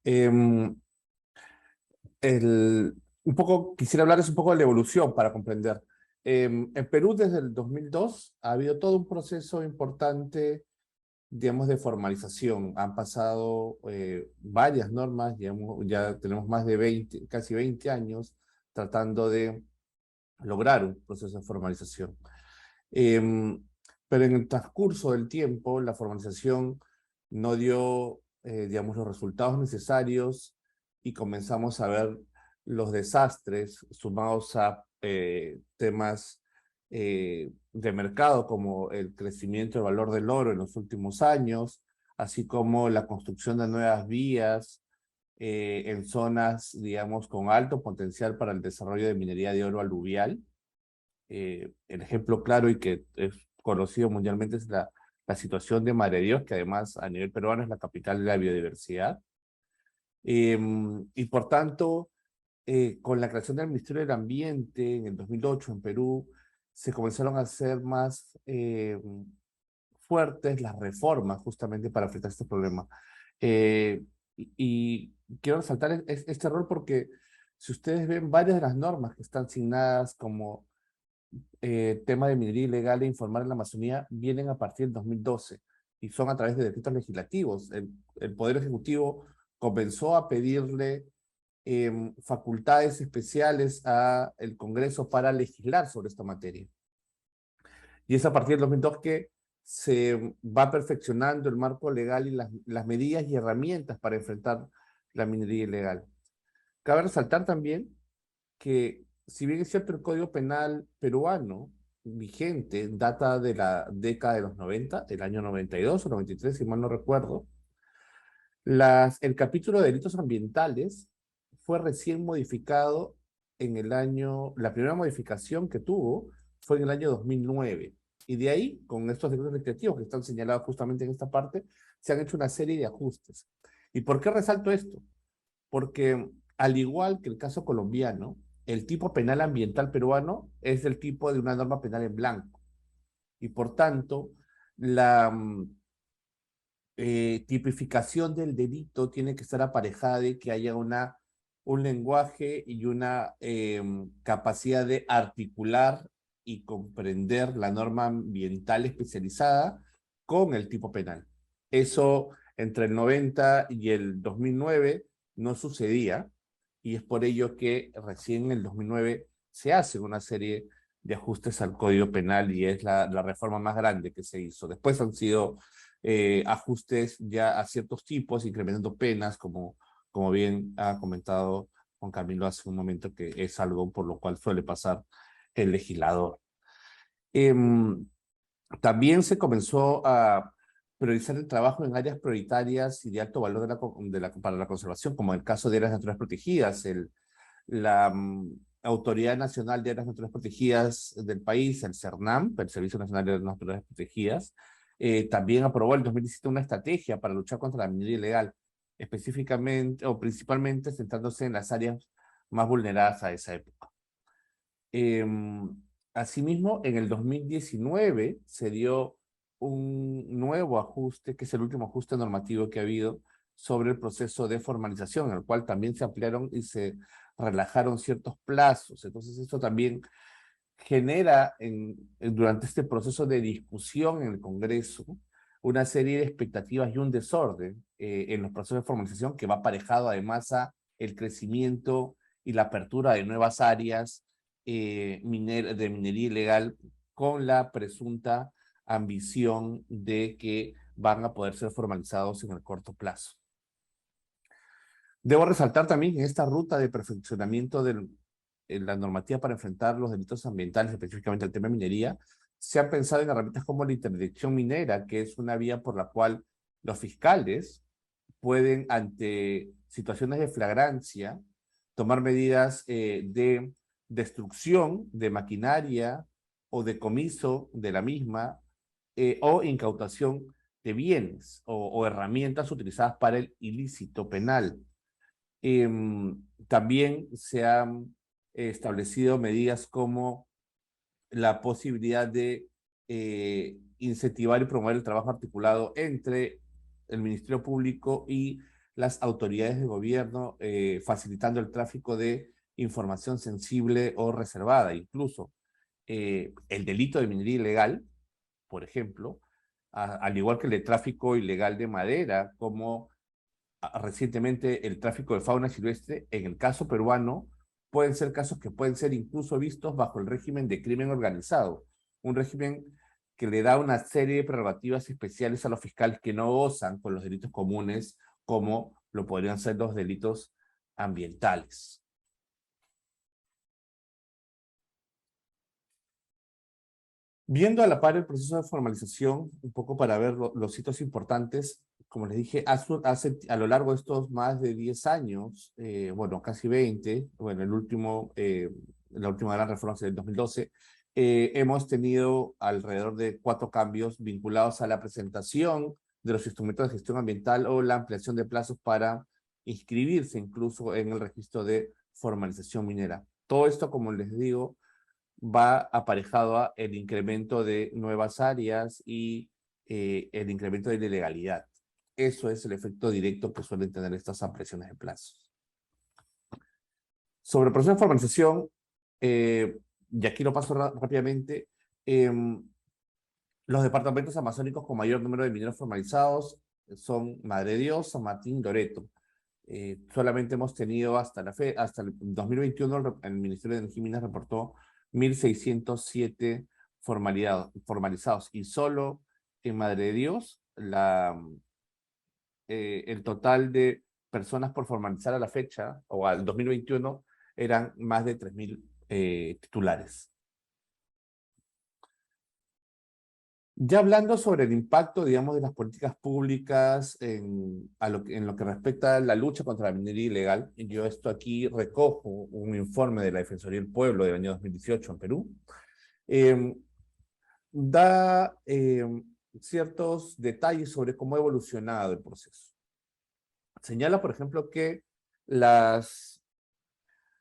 Em, un poco, quisiera hablarles un poco de la evolución para comprender. En Perú desde el 2002 ha habido todo un proceso importante, digamos, de formalización. Han pasado varias normas, digamos, ya tenemos más de 20, casi 20 años tratando de lograr un proceso de formalización. Em, pero en el transcurso del tiempo, la formalización no dio, digamos, los resultados necesarios y comenzamos a ver los desastres sumados a temas de mercado como el crecimiento del valor del oro en los últimos años, así como la construcción de nuevas vías en zonas, digamos, con alto potencial para el desarrollo de minería de oro aluvial. El ejemplo claro y que es conocido mundialmente es la situación de Madre de Dios, que además a nivel peruano es la capital de la biodiversidad. Y por tanto, con la creación del Ministerio del Ambiente en el 2008 en Perú, se comenzaron a hacer más fuertes las reformas justamente para enfrentar este problema. Y quiero resaltar este rol porque si ustedes ven varias de las normas que están asignadas como tema de minería ilegal e informal en la Amazonía vienen a partir del 2012 y son a través de decretos legislativos. El Poder Ejecutivo comenzó a pedirle facultades especiales al Congreso para legislar sobre esta materia. Y es a partir del 2002 que se va perfeccionando el marco legal y las medidas y herramientas para enfrentar la minería ilegal. Cabe resaltar también que, si bien es cierto, el Código Penal peruano vigente data de la década de los 90, del año 92 o 93, si mal no recuerdo, el capítulo de delitos ambientales fue recién modificado en el año, la primera modificación que tuvo fue en el año 2009. Y de ahí, con estos decretos legislativos que están señalados justamente en esta parte, se han hecho una serie de ajustes. ¿Y por qué resalto esto? Porque al igual que el caso colombiano, el tipo penal ambiental peruano es del tipo de una norma penal en blanco. Y por tanto, la tipificación del delito tiene que estar aparejada de que haya un lenguaje y una capacidad de articular y comprender la norma ambiental especializada con el tipo penal. Eso entre el 90 y el 2009 no sucedía y es por ello que recién en el 2009 se hace una serie de ajustes al Código Penal y es la reforma más grande que se hizo. Después han sido ajustes ya a ciertos tipos, incrementando penas, como bien ha comentado Juan Camilo hace un momento, que es algo por lo cual suele pasar el legislador. Eh, También se comenzó a priorizar el trabajo en áreas prioritarias y de alto valor para la conservación, como en el caso de áreas naturales protegidas. La Autoridad Nacional de Áreas Naturales Protegidas del país, el CERNAM, el Servicio Nacional de Áreas Naturales Protegidas, también aprobó en el 2017 una estrategia para luchar contra la minería ilegal, específicamente o principalmente centrándose en las áreas más vulneradas a esa época. Eh, Asimismo, en el 2019 se dio un nuevo ajuste, que es el último ajuste normativo que ha habido sobre el proceso de formalización, en el cual también se ampliaron y se relajaron ciertos plazos. Entonces, esto también genera durante este proceso de discusión en el Congreso una serie de expectativas y un desorden en los procesos de formalización que va aparejado además a el crecimiento y la apertura de nuevas áreas de minería ilegal con la presunta ambición de que van a poder ser formalizados en el corto plazo. Debo resaltar también que en esta ruta de perfeccionamiento en la normativa para enfrentar los delitos ambientales, específicamente el tema de minería, se han pensado en herramientas como la interdicción minera, que es una vía por la cual los fiscales pueden, ante situaciones de flagrancia, tomar medidas de destrucción de maquinaria o decomiso de la misma o incautación de bienes o herramientas utilizadas para el ilícito penal. También se han establecido medidas como la posibilidad de incentivar y promover el trabajo articulado entre el Ministerio Público y las autoridades de gobierno, facilitando el tráfico de información sensible o reservada. Incluso el delito de minería ilegal, por ejemplo, al igual que el de tráfico ilegal de madera, como recientemente el tráfico de fauna silvestre, en el caso peruano, pueden ser casos que pueden ser incluso vistos bajo el régimen de crimen organizado, un régimen que le da una serie de prerrogativas especiales a los fiscales que no gozan con los delitos comunes, como lo podrían ser los delitos ambientales. Viendo a la par el proceso de formalización, un poco para ver los hitos importantes, como les dije, a lo largo de estos más de 10 años, bueno, casi 20, bueno, la última gran reforma fue del 2012, hemos tenido alrededor de 4 cambios vinculados a la presentación de los instrumentos de gestión ambiental o la ampliación de plazos para inscribirse incluso en el registro de formalización minera. Todo esto, como les digo, va aparejado a el incremento de nuevas áreas y el incremento de la ilegalidad. Eso es el efecto directo que suelen tener estas ampliaciones de plazos. Sobre el proceso de formalización, y aquí lo paso rápidamente, los departamentos amazónicos con mayor número de mineros formalizados son Madre de Dios, San Martín y Loreto. Solamente hemos tenido hasta el 2021, el Ministerio de Energía y Minas reportó 1.607 formalizados, y solo en Madre de Dios el total de personas por formalizar a la fecha o al 2021 eran más de 3.000 titulares. Ya hablando sobre el impacto, digamos, de las políticas públicas en lo que respecta a la lucha contra la minería ilegal, yo esto aquí recojo un informe de la Defensoría del Pueblo del año 2018 en Perú, eh, da ciertos detalles sobre cómo ha evolucionado el proceso. Señala, por ejemplo, que las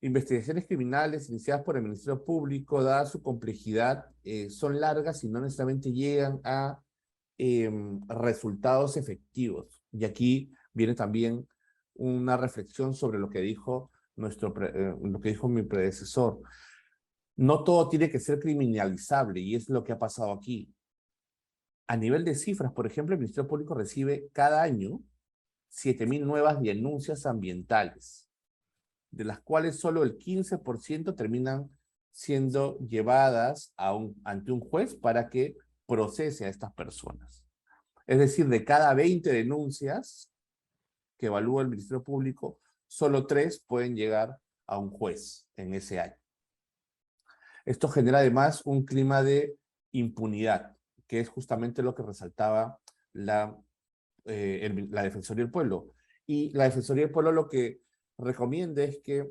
investigaciones criminales iniciadas por el Ministerio Público, dada su complejidad, son largas y no necesariamente llegan a resultados efectivos. Y aquí viene también una reflexión sobre lo que dijo lo que dijo mi predecesor. No todo tiene que ser criminalizable, y es lo que ha pasado aquí. A nivel de cifras, por ejemplo, el Ministerio Público recibe cada año 7.000 nuevas denuncias ambientales, de las cuales solo el 15% terminan siendo llevadas ante un juez para que procese a estas personas. Es decir, de cada 20 denuncias que evalúa el Ministerio Público, solo 3 pueden llegar a un juez en ese año. Esto genera además un clima de impunidad, que es justamente lo que resaltaba la Defensoría del Pueblo. Y la Defensoría del Pueblo lo que recomienda es que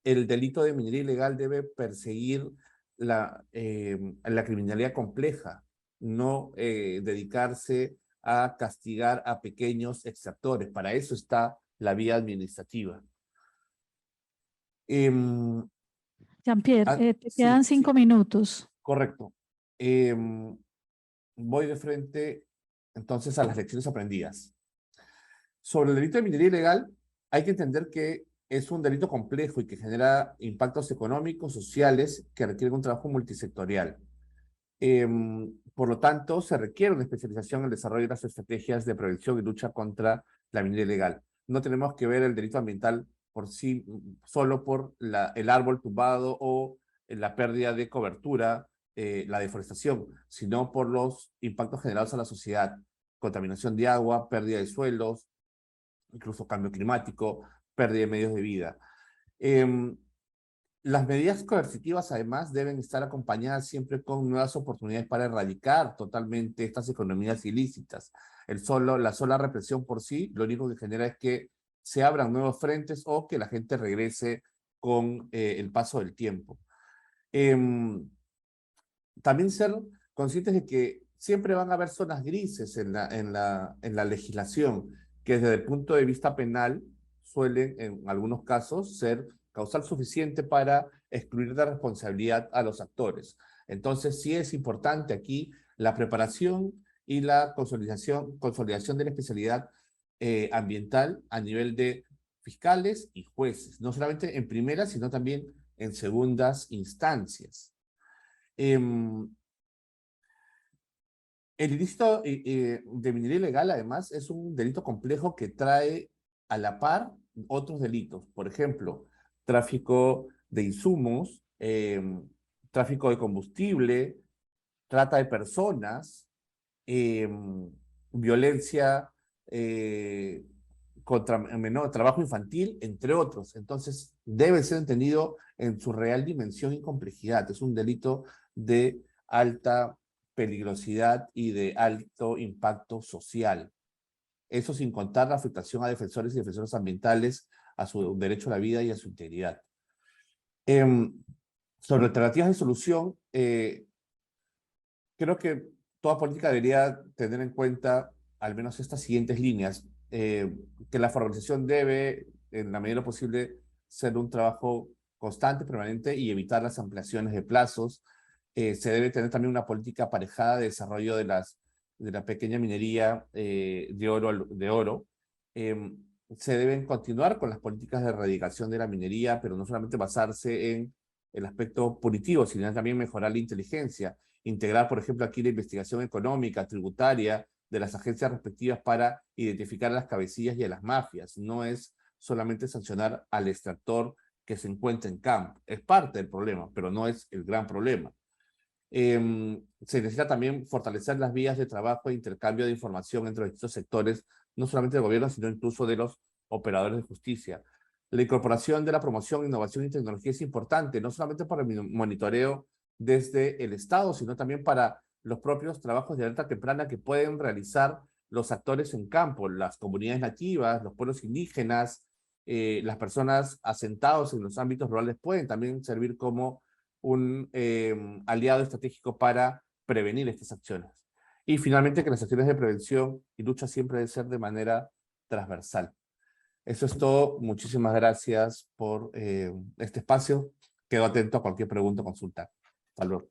el delito de minería ilegal debe perseguir la criminalidad compleja, no dedicarse a castigar a pequeños extractores. Para eso está la vía administrativa. Jean-Pierre, te Sí, quedan 5 minutos. correcto. Voy de frente entonces a las lecciones aprendidas. Sobre el delito de minería ilegal, hay que entender que es un delito complejo y que genera impactos económicos, sociales, que requieren un trabajo multisectorial. Por lo tanto, se requiere una especialización en el desarrollo de las estrategias de prevención y lucha contra la minería ilegal. No tenemos que ver el delito ambiental por sí, solo por el árbol tumbado o la pérdida de cobertura, la deforestación, sino por los impactos generados a la sociedad: contaminación de agua, pérdida de suelos, incluso cambio climático, pérdida de medios de vida. Las medidas coercitivas, además, deben estar acompañadas siempre con nuevas oportunidades para erradicar totalmente estas economías ilícitas. La sola represión por sí, lo único que genera es que se abran nuevos frentes o que la gente regrese con el paso del tiempo. También ser conscientes de que siempre van a haber zonas grises en la legislación, que desde el punto de vista penal suelen, en algunos casos, ser causal suficiente para excluir de responsabilidad a los actores. Entonces, sí es importante aquí la preparación y la consolidación de la especialidad ambiental a nivel de fiscales y jueces, no solamente en primeras, sino también en segundas instancias. El ilícito de minería ilegal, además, es un delito complejo que trae a la par otros delitos. Por ejemplo, tráfico de insumos, tráfico de combustible, trata de personas, eh, violencia eh, contra menor, trabajo infantil, entre otros. Entonces, debe ser entendido en su real dimensión y complejidad. Es un delito de alta peligrosidad y de alto impacto social. Eso sin contar la afectación a defensores y defensoras ambientales, a su derecho a la vida y a su integridad. Sobre alternativas de solución, creo que toda política debería tener en cuenta al menos estas siguientes líneas. Que la formalización debe, en la medida de lo posible, ser un trabajo constante, permanente y evitar las ampliaciones de plazos. Se debe tener también una política aparejada de desarrollo de la pequeña minería de oro. Eh, Se deben continuar con las políticas de erradicación de la minería, pero no solamente basarse en el aspecto punitivo, sino también mejorar la inteligencia, integrar, por ejemplo, aquí la investigación económica, tributaria de las agencias respectivas para identificar a las cabecillas y a las mafias. No es solamente sancionar al extractor que se encuentra en campo. Es parte del problema, pero no es el gran problema. Se necesita también fortalecer las vías de trabajo e intercambio de información entre los distintos sectores, no solamente del gobierno, sino incluso de los operadores de justicia. La incorporación de la promoción, innovación y tecnología es importante, no solamente para el monitoreo desde el Estado, sino también para los propios trabajos de alerta temprana que pueden realizar los actores en campo, las comunidades nativas, los pueblos indígenas, las personas asentados en los ámbitos rurales pueden también servir como un aliado estratégico para prevenir estas acciones. Y finalmente, que las acciones de prevención y lucha siempre deben ser de manera transversal. Eso es todo. Muchísimas gracias por este espacio. Quedo atento a cualquier pregunta o consulta. Hasta luego.